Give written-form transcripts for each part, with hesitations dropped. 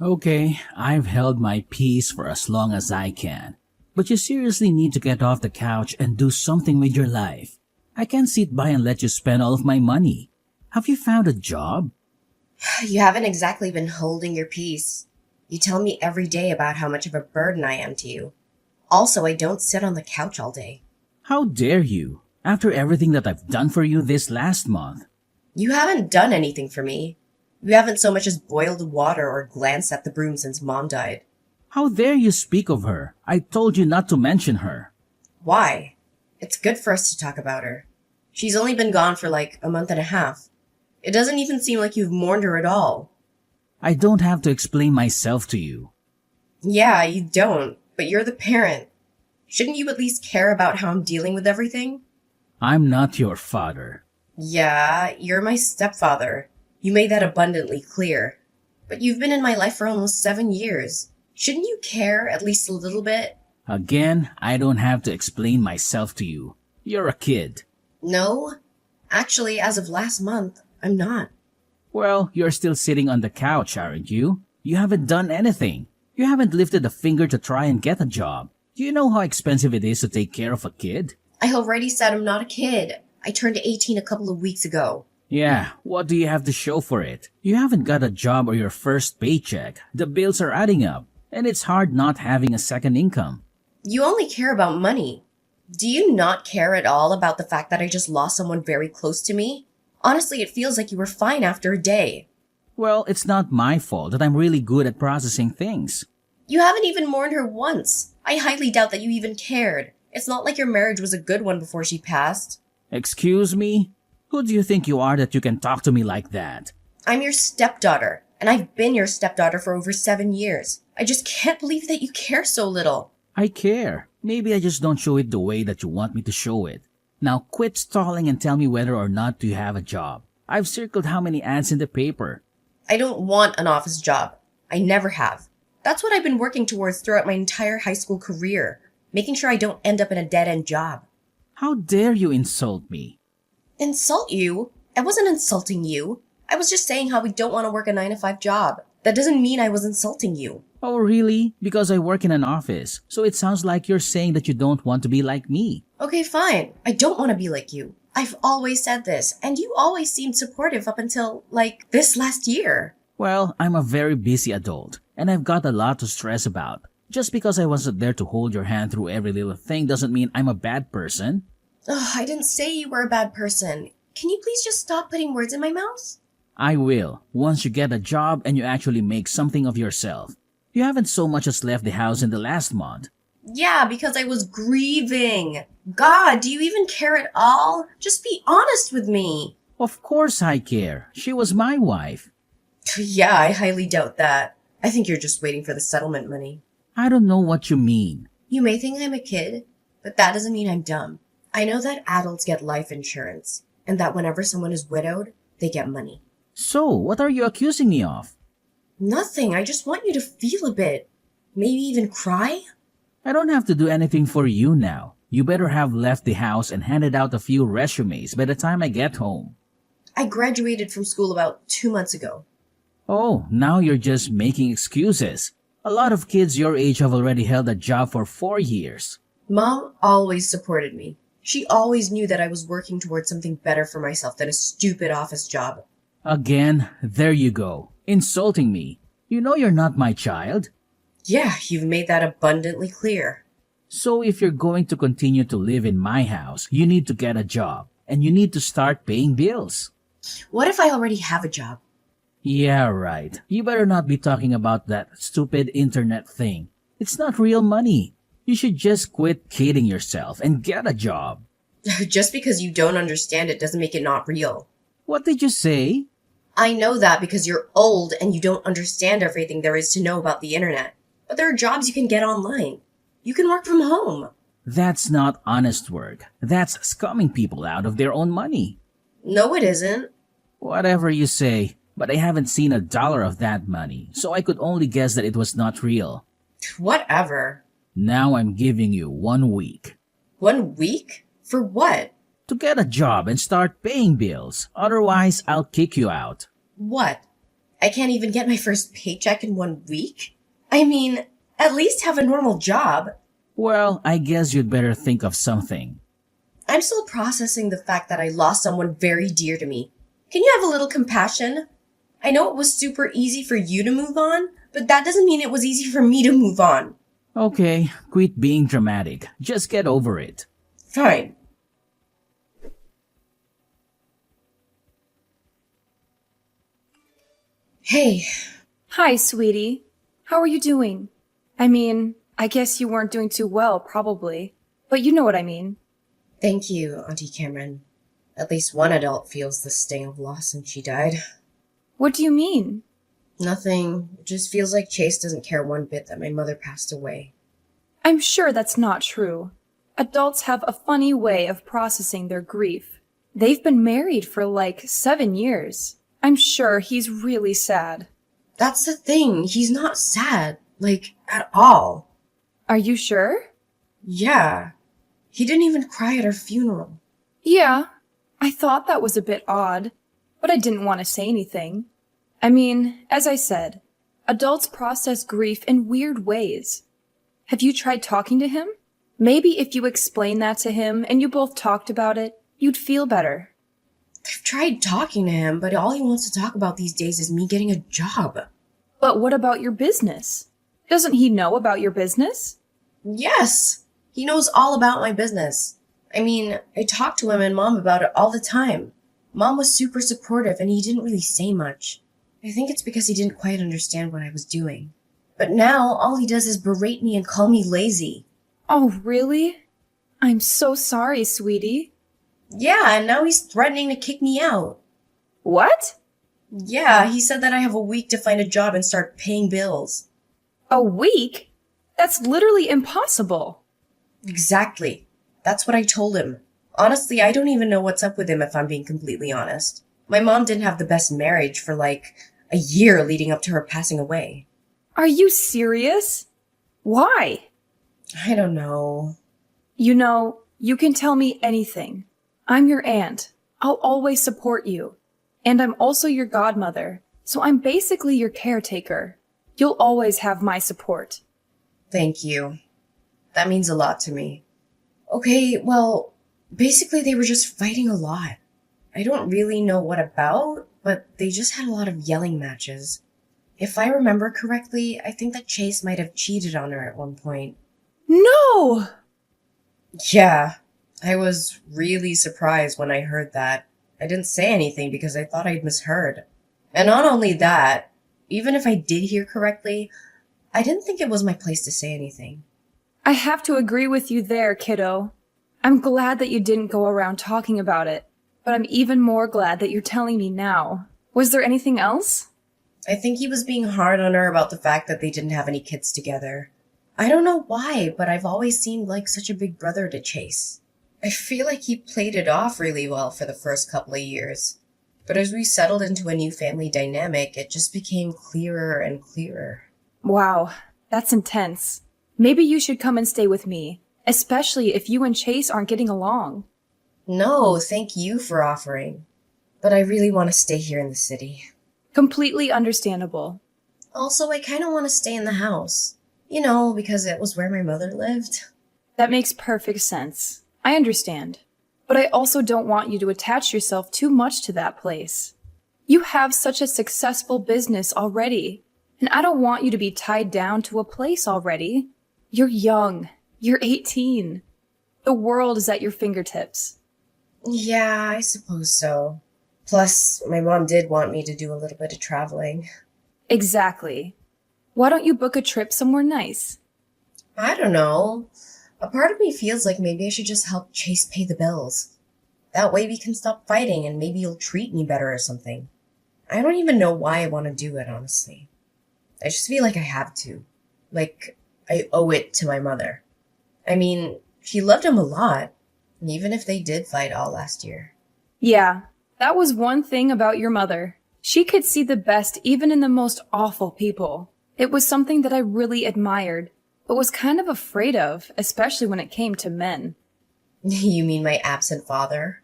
Okay, I've held my peace for as long as I can. But you seriously need to get off the couch and do something with your life. I can't sit by and let you spend all of my money. Have you found a job? You haven't exactly been holding your peace. You tell me every day about how much of a burden I am to you. Also, I don't sit on the couch all day. How dare you? After everything that I've done for you this last month. You haven't done anything for me. You haven't so much as boiled water or glanced at the broom since Mom died. How dare you speak of her? I told you not to mention her. Why? It's good for us to talk about her. She's only been gone for like a month and a half. It doesn't even seem like you've mourned her at all. I don't have to explain myself to you. Yeah, you don't, but you're the parent. Shouldn't you at least care about how I'm dealing with everything? I'm not your father. Yeah, you're my stepfather. You made that abundantly clear. But you've been in my life for almost 7 years. Shouldn't you care at least a little bit? Again, I don't have to explain myself to you. You're a kid. No. Actually, as of last month, I'm not. Well, you're still sitting on the couch, aren't you? You haven't done anything. You haven't lifted a finger to try and get a job. Do you know how expensive it is to take care of a kid? I already said I'm not a kid. I turned 18 a couple of weeks ago. Yeah, what do you have to show for it? You haven't got a job or your first paycheck. The bills are adding up, and it's hard not having a second income. You only care about money. Do you not care at all about the fact that I just lost someone very close to me? Honestly, it feels like you were fine after a day. Well, it's not my fault that I'm really good at processing things. You haven't even mourned her once. I highly doubt that you even cared. It's not like your marriage was a good one before she passed. Excuse me? Who do you think you are that you can talk to me like that? I'm your stepdaughter, and I've been your stepdaughter for over 7 years. I just can't believe that you care so little. I care. Maybe I just don't show it the way that you want me to show it. Now quit stalling and tell me whether or not you have a job. I've circled how many ads in the paper. I don't want an office job. I never have. That's what I've been working towards throughout my entire high school career, making sure I don't end up in a dead-end job. How dare you insult me? Insult you? I wasn't insulting you. I was just saying how we don't want to work a 9 to 5 job. That doesn't mean I was insulting you. Oh, really? Because I work in an office, so it sounds like you're saying that you don't want to be like me. Okay, fine. I don't want to be like you. I've always said this, and you always seemed supportive up until, like, this last year. Well, I'm a very busy adult, and I've got a lot to stress about. Just because I wasn't there to hold your hand through every little thing doesn't mean I'm a bad person. Ugh, I didn't say you were a bad person. Can you please just stop putting words in my mouth? I will, once you get a job and you actually make something of yourself. You haven't so much as left the house in the last month. Yeah, because I was grieving. God, do you even care at all? Just be honest with me. Of course I care. She was my wife. Yeah, I highly doubt that. I think you're just waiting for the settlement money. I don't know what you mean. You may think I'm a kid, but that doesn't mean I'm dumb. I know that adults get life insurance, and that whenever someone is widowed, they get money. So, what are you accusing me of? Nothing, I just want you to feel a bit. Maybe even cry? I don't have to do anything for you now. You better have left the house and handed out a few resumes by the time I get home. I graduated from school about 2 months ago. Oh, now you're just making excuses. A lot of kids your age have already held a job for 4 years. Mom always supported me. She always knew that I was working towards something better for myself than a stupid office job. Again, there you go, insulting me. You know you're not my child. Yeah, you've made that abundantly clear. So if you're going to continue to live in my house, you need to get a job, and you need to start paying bills. What if I already have a job? Yeah, right. You better not be talking about that stupid internet thing. It's not real money. You should just quit kidding yourself and get a job. Just because you don't understand it doesn't make it not real. What did you say? I know that because you're old and you don't understand everything there is to know about the internet. But there are jobs you can get online. You can work from home. That's not honest work. That's scumming people out of their own money. No, it isn't. Whatever you say, but I haven't seen a dollar of that money, so I could only guess that it was not real. Whatever. Now I'm giving you 1 week. 1 week? For what? To get a job and start paying bills. Otherwise, I'll kick you out. What? I can't even get my first paycheck in 1 week? I mean, at least have a normal job. Well, I guess you'd better think of something. I'm still processing the fact that I lost someone very dear to me. Can you have a little compassion? I know it was super easy for you to move on, but that doesn't mean it was easy for me to move on. Okay, quit being dramatic. Just get over it. Fine. Hey, Hi, sweetie. How are you doing? I mean, I guess you weren't doing too well, probably. But you know what I mean. thank you, Auntie Cameron. At least one adult feels the sting of loss since she died. What do you mean? Nothing. It just feels like Chase doesn't care one bit that my mother passed away. I'm sure that's not true. Adults have a funny way of processing their grief. They've been married for like 7 years. I'm sure he's really sad. That's the thing. He's not sad. Like, at all. Are you sure? Yeah. He didn't even cry at our funeral. Yeah, I thought that was a bit odd, but I didn't want to say anything. I mean, as I said, adults process grief in weird ways. Have you tried talking to him? Maybe if you explained that to him and you both talked about it, you'd feel better. I've tried talking to him, but all he wants to talk about these days is me getting a job. But what about your business? Doesn't he know about your business? Yes! He knows all about my business. I mean, I talk to him and Mom about it all the time. Mom was super supportive and he didn't really say much. I think it's because he didn't quite understand what I was doing. But now, all he does is berate me and call me lazy. Oh, really? I'm so sorry, sweetie. Yeah, and now he's threatening to kick me out. What? Yeah, he said that I have a week to find a job and start paying bills. A week? That's literally impossible. Exactly. That's what I told him. Honestly, I don't even know what's up with him if I'm being completely honest. My mom didn't have the best marriage for like a year leading up to her passing away. Are you serious? Why? I don't know. You know, you can tell me anything. I'm your aunt. I'll always support you. And I'm also your godmother, so I'm basically your caretaker. You'll always have my support. Thank you. That means a lot to me. Okay, well, basically they were just fighting a lot. I don't really know what about, but they just had a lot of yelling matches. If I remember correctly, I think that Chase might have cheated on her at one point. No! Yeah, I was really surprised when I heard that. I didn't say anything because I thought I'd misheard. And not only that, even if I did hear correctly, I didn't think it was my place to say anything. I have to agree with you there, kiddo. I'm glad that you didn't go around talking about it, but I'm even more glad that you're telling me now. Was there anything else? I think he was being hard on her about the fact that they didn't have any kids together. I don't know why, but I've always seemed like such a big brother to Chase. I feel like he played it off really well for the first couple of years. But as we settled into a new family dynamic, it just became clearer and clearer. Wow, that's intense. Maybe you should come and stay with me, especially if you and Chase aren't getting along. No, thank you for offering. But I really want to stay here in the city. Completely understandable. Also, I kind of want to stay in the house. You know, because it was where my mother lived. That makes perfect sense. I understand. But I also don't want you to attach yourself too much to that place. You have such a successful business already, and I don't want you to be tied down to a place already. You're young. You're 18. The world is at your fingertips. Yeah, I suppose so. Plus, my mom did want me to do a little bit of traveling. Exactly. Why don't you book a trip somewhere nice? I don't know. A part of me feels like maybe I should just help Chase pay the bills. That way we can stop fighting and maybe you'll treat me better or something. I don't even know why I want to do it, honestly. I just feel like I have to. Like, I owe it to my mother. I mean, she loved him a lot, even if they did fight all last year. Yeah, that was one thing about your mother. She could see the best even in the most awful people. It was something that I really admired, but was kind of afraid of, especially when it came to men. You mean my absent father?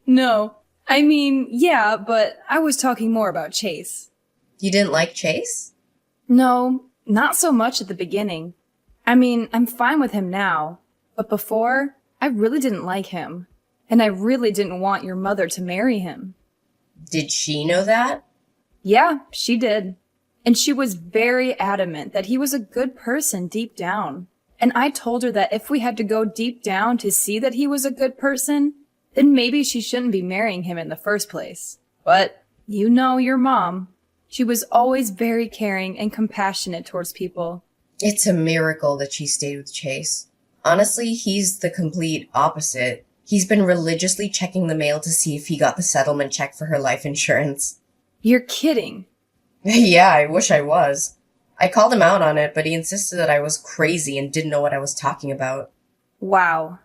No, I mean, yeah, but I was talking more about Chase. You didn't like Chase? No, not so much at the beginning. I mean, I'm fine with him now, but before, I really didn't like him. And I really didn't want your mother to marry him. Did she know that? Yeah, she did. And she was very adamant that he was a good person deep down. And I told her that if we had to go deep down to see that he was a good person, then maybe she shouldn't be marrying him in the first place. But you know your mom. She was always very caring and compassionate towards people. It's a miracle that she stayed with Chase. Honestly, he's the complete opposite. He's been religiously checking the mail to see if he got the settlement check for her life insurance. You're kidding. Yeah, I wish I was. I called him out on it, but he insisted that I was crazy and didn't know what I was talking about. Wow.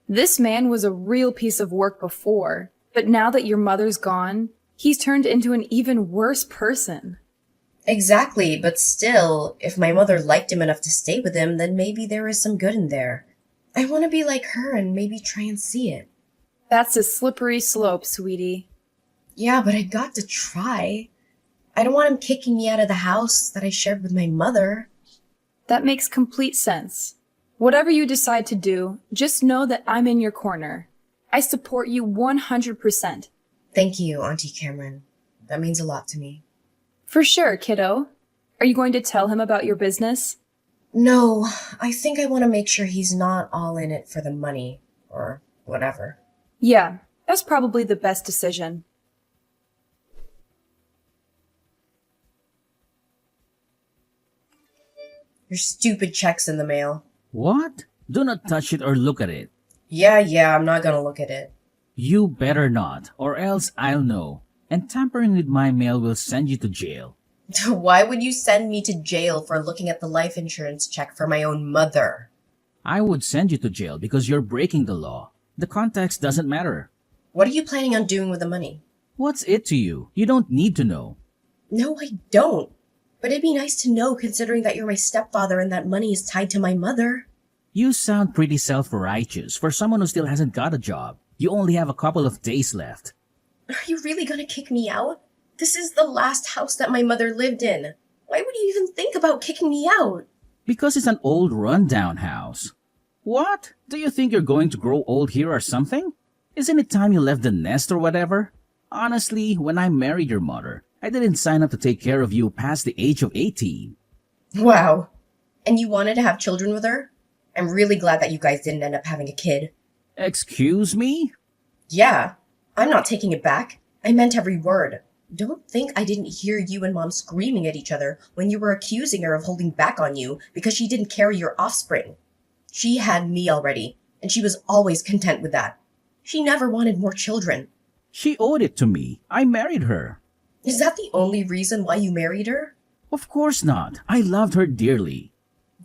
This man was a real piece of work before, but now that your mother's gone, he's turned into an even worse person. Exactly, but still, if my mother liked him enough to stay with him, then maybe there is some good in there. I want to be like her and maybe try and see it. That's a slippery slope, sweetie. Yeah, but I got to try. I don't want him kicking me out of the house that I shared with my mother. That makes complete sense. Whatever you decide to do, just know that I'm in your corner. I support you 100%. Thank you, Auntie Cameron. That means a lot to me. For sure, kiddo. Are you going to tell him about your business? No, I think I want to make sure he's not all in it for the money, or whatever. Yeah, that's probably the best decision. Your stupid check's in the mail. What? Do not touch it or look at it. Yeah, I'm not gonna look at it. You better not, or else I'll know. And tampering with my mail will send you to jail. Why would you send me to jail for looking at the life insurance check for my own mother? I would send you to jail because you're breaking the law. The context doesn't matter. What are you planning on doing with the money? What's it to you? You don't need to know. No, I don't. But it'd be nice to know considering that you're my stepfather and that money is tied to my mother. You sound pretty self-righteous for someone who still hasn't got a job. You only have a couple of days left. Are you really gonna kick me out? This is the last house that my mother lived in. Why would you even think about kicking me out? Because it's an old rundown house. What? Do you think you're going to grow old here or something? Isn't it time you left the nest or whatever? Honestly, when I married your mother, I didn't sign up to take care of you past the age of 18. Wow. And you wanted to have children with her? I'm really glad that you guys didn't end up having a kid. Excuse me? Yeah. I'm not taking it back. I meant every word. Don't think I didn't hear you and Mom screaming at each other when you were accusing her of holding back on you because she didn't carry your offspring. She had me already, and she was always content with that. She never wanted more children. She owed it to me. I married her. Is that the only reason why you married her? Of course not. I loved her dearly.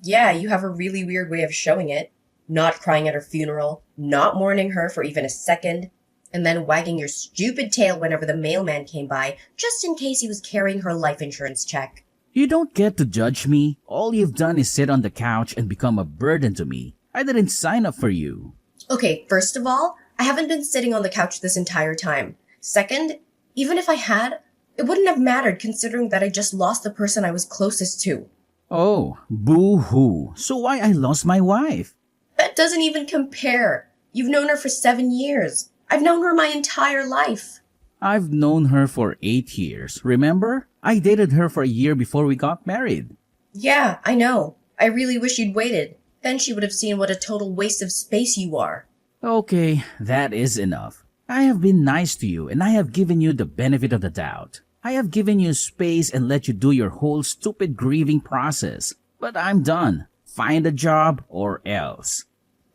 Yeah, you have a really weird way of showing it. Not crying at her funeral, not mourning her for even a second, and then wagging your stupid tail whenever the mailman came by, just in case he was carrying her life insurance check. You don't get to judge me. All you've done is sit on the couch and become a burden to me. I didn't sign up for you. Okay, first of all, I haven't been sitting on the couch this entire time. Second, even if I had, it wouldn't have mattered considering that I just lost the person I was closest to. Oh, boo-hoo. So why I lost my wife? That doesn't even compare. You've known her for 7 years. I've known her my entire life. I've known her for 8 years, remember? I dated her for a year before we got married. Yeah, I know. I really wish you'd waited. Then she would have seen what a total waste of space you are. Okay, that is enough. I have been nice to you and I have given you the benefit of the doubt. I have given you space and let you do your whole stupid grieving process. But I'm done. Find a job or else.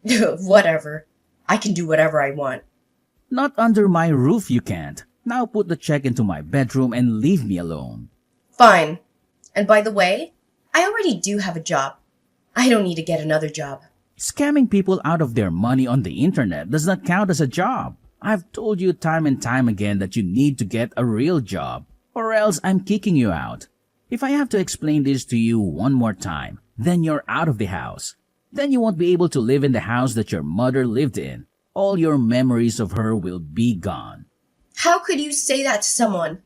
Whatever. I can do whatever I want. Not under my roof you can't. Now put the check into my bedroom and leave me alone. Fine. And by the way, I already do have a job. I don't need to get another job. Scamming people out of their money on the internet does not count as a job. I've told you time and time again that you need to get a real job, or else I'm kicking you out. If I have to explain this to you one more time, then you're out of the house. Then you won't be able to live in the house that your mother lived in. All your memories of her will be gone. How could you say that to someone?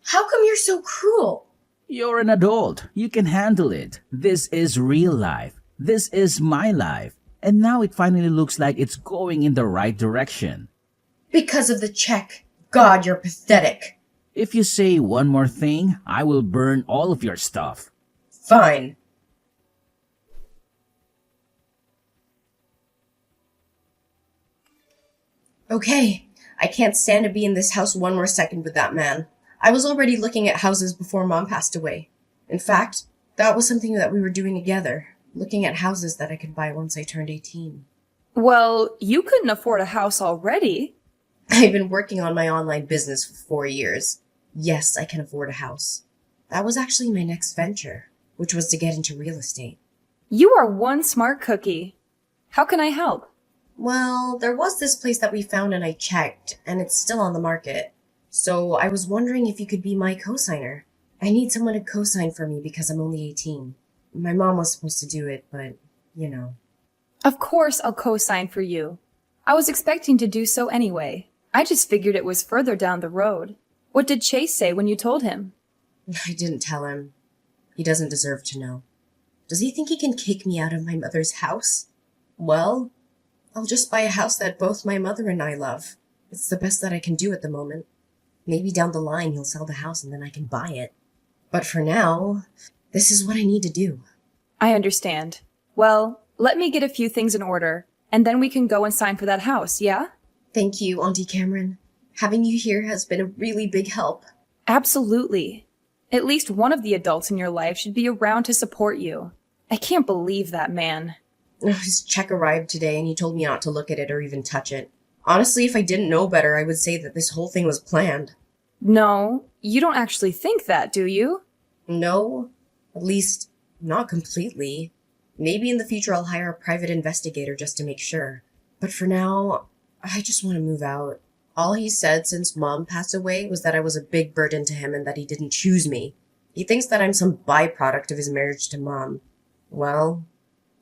How come you're so cruel? You're an adult. You can handle it. This is real life. This is my life. And now it finally looks like it's going in the right direction. Because of the check. God, you're pathetic. If you say one more thing, I will burn all of your stuff. Fine. Okay, I can't stand to be in this house one more second with that man. I was already looking at houses before Mom passed away. In fact, that was something that we were doing together, looking at houses that I could buy once I turned 18. Well, you couldn't afford a house already. I've been working on my online business for 4 years. Yes, I can afford a house. That was actually my next venture, which was to get into real estate. You are one smart cookie. How can I help? Well, there was this place that we found and I checked, and it's still on the market. So I was wondering if you could be my co-signer. I need someone to co-sign for me because I'm only 18. My mom was supposed to do it, but, you know. Of course I'll co-sign for you. I was expecting to do so anyway. I just figured it was further down the road. What did Chase say when you told him? I didn't tell him. He doesn't deserve to know. Does he think he can kick me out of my mother's house? Well, I'll just buy a house that both my mother and I love. It's the best that I can do at the moment. Maybe down the line he'll sell the house and then I can buy it. But for now, this is what I need to do. I understand. Well, let me get a few things in order, and then we can go and sign for that house, yeah? Thank you, Auntie Cameron. Having you here has been a really big help. Absolutely. At least one of the adults in your life should be around to support you. I can't believe that man. His check arrived today and he told me not to look at it or even touch it. Honestly, if I didn't know better, I would say that this whole thing was planned. No, you don't actually think that, do you? No, at least not completely. Maybe in the future I'll hire a private investigator just to make sure. But for now, I just want to move out. All he said since Mom passed away was that I was a big burden to him and that he didn't choose me. He thinks that I'm some byproduct of his marriage to Mom. Well,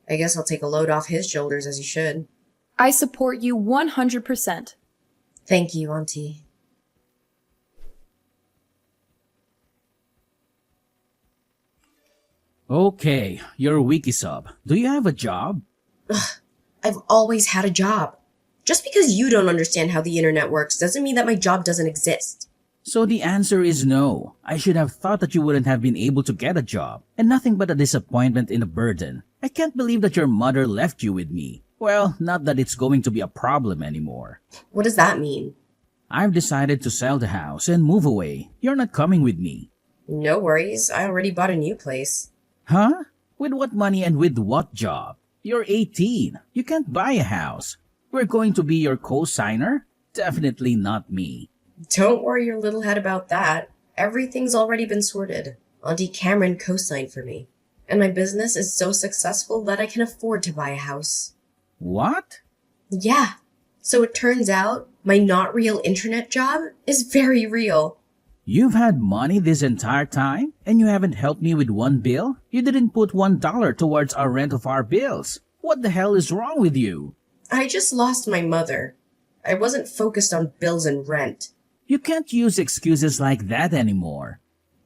I guess I'll take a load off his shoulders as he should. I support you 100%. Thank you, Auntie. Okay, you're wiki sub. Do you have a job? I've always had a job. Just because you don't understand how the internet works doesn't mean that my job doesn't exist. So the answer is no. I should have thought that you wouldn't have been able to get a job, and nothing but a disappointment and a burden. I can't believe that your mother left you with me. Well, not that it's going to be a problem anymore. What does that mean? I've decided to sell the house and move away. You're not coming with me. No worries, I already bought a new place. Huh? With what money and with what job? You're 18. You can't buy a house. We're going to be your co-signer? Definitely not me. Don't worry your little head about that. Everything's already been sorted. Auntie Cameron co-signed for me. And my business is so successful that I can afford to buy a house. What? Yeah. So it turns out my not real internet job is very real. You've had money this entire time and you haven't helped me with one bill? You didn't put $1 towards our rent of our bills. What the hell is wrong with you? I just lost my mother. I wasn't focused on bills and rent. You can't use excuses like that anymore.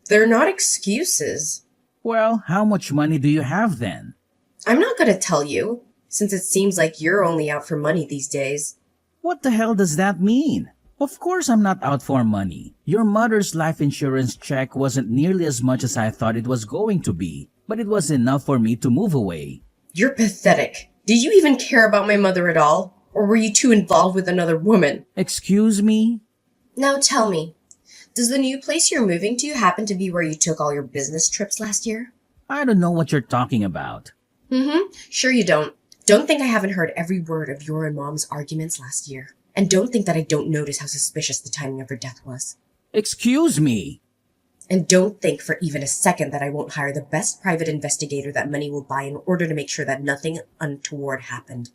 They're not excuses. Well, how much money do you have then? I'm not gonna tell you, since it seems like you're only out for money these days. What the hell does that mean? Of course I'm not out for money. Your mother's life insurance check wasn't nearly as much as I thought it was going to be, but it was enough for me to move away. You're pathetic. Did you even care about my mother at all? Or were you too involved with another woman? Excuse me? Now tell me, does the new place you're moving to happen to be where you took all your business trips last year? I don't know what you're talking about. Sure you don't. Don't think I haven't heard every word of your and Mom's arguments last year. And don't think that I don't notice how suspicious the timing of her death was. Excuse me? And don't think for even a second that I won't hire the best private investigator that money will buy in order to make sure that nothing untoward happened.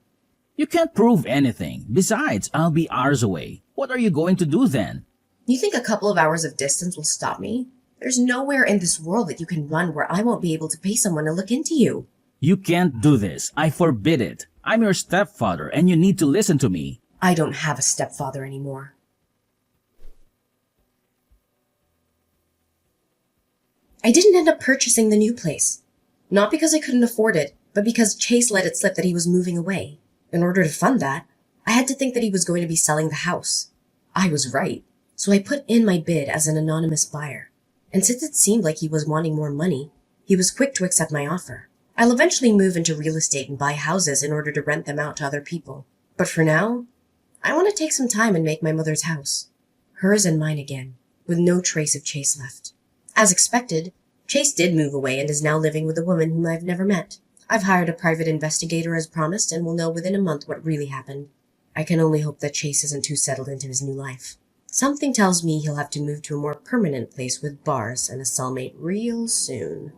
You can't prove anything. Besides, I'll be hours away. What are you going to do then? You think a couple of hours of distance will stop me? There's nowhere in this world that you can run where I won't be able to pay someone to look into you. You can't do this. I forbid it. I'm your stepfather and you need to listen to me. I don't have a stepfather anymore. I didn't end up purchasing the new place. Not because I couldn't afford it, but because Chase let it slip that he was moving away. In order to fund that, I had to think that he was going to be selling the house. I was right, so I put in my bid as an anonymous buyer. And since it seemed like he was wanting more money, he was quick to accept my offer. I'll eventually move into real estate and buy houses in order to rent them out to other people. But for now, I want to take some time and make my mother's house hers and mine again, with no trace of Chase left. As expected, Chase did move away and is now living with a woman whom I've never met. I've hired a private investigator as promised and will know within a month what really happened. I can only hope that Chase isn't too settled into his new life. Something tells me he'll have to move to a more permanent place with bars and a cellmate real soon.